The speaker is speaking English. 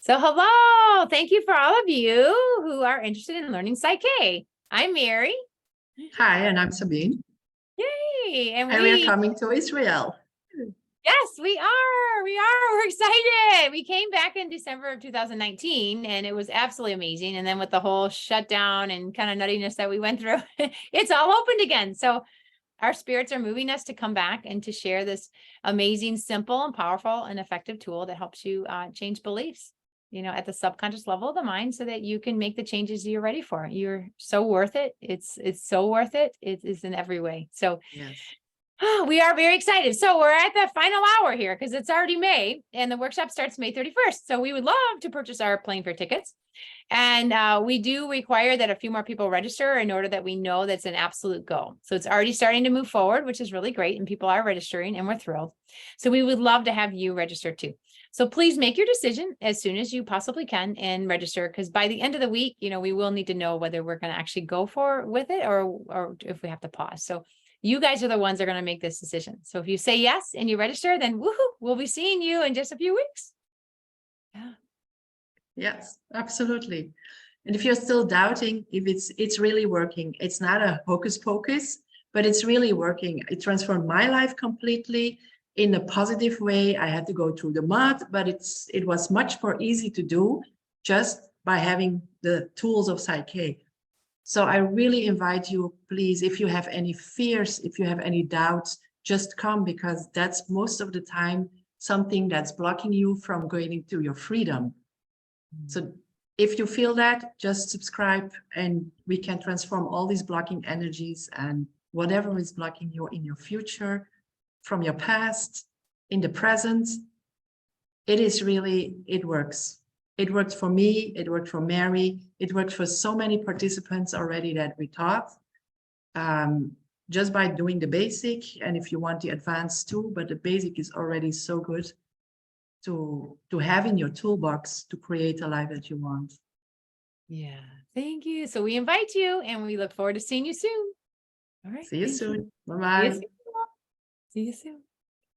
So hello, thank you for all of you who are interested in learning PSYCH-K. I'm Mary. Hi, and I'm Sabine. Yay! And we are coming to Israel. Yes, we are. We're excited. We came back in December of 2019 and it was absolutely amazing. And then with the whole shutdown and kind of nuttiness that we went through, it's all opened again. So our spirits are moving us to come back and to share this amazing, simple and powerful and effective tool that helps you change beliefs, at the subconscious level of the mind so that you can make the changes you're ready for. You're so worth it. It's so worth it. It is in every way. So yes. We are very excited. So we're at the final hour here because it's already May and the workshop starts May 31st. So we would love to purchase our plane fare tickets. And we do require that a few more people register in order that we know that's an absolute go. So it's already starting to move forward, which is really great. And people are registering and we're thrilled. So we would love to have you register too. So please make your decision as soon as you possibly can and register, because by the end of the week, we will need to know whether we're going to actually go with it or if we have to pause. So you guys are the ones that are going to make this decision. So if you say yes and you register, then woohoo, we'll be seeing you in just a few weeks. Yeah. Yes, absolutely. And if you're still doubting if it's really working, it's not a hocus pocus, but it's really working. It transformed my life completely in a positive way. I had to go through the mud, but it was much more easy to do just by having the tools of PSYCH-K. So I really invite you, please, if you have any fears, if you have any doubts, just come, because that's most of the time something that's blocking you from going into your freedom. So if you feel that, just subscribe and we can transform all these blocking energies and whatever is blocking you in your future, from your past, in the present. It works. It worked for me, it worked for Mary, it worked for so many participants already that we taught. Just by doing the basic, and if you want the advanced too, but the basic is already so good to have in your toolbox to create a life that you want. Yeah, thank you. So we invite you and we look forward to seeing you soon. All right. See you soon. Bye-bye. See you soon.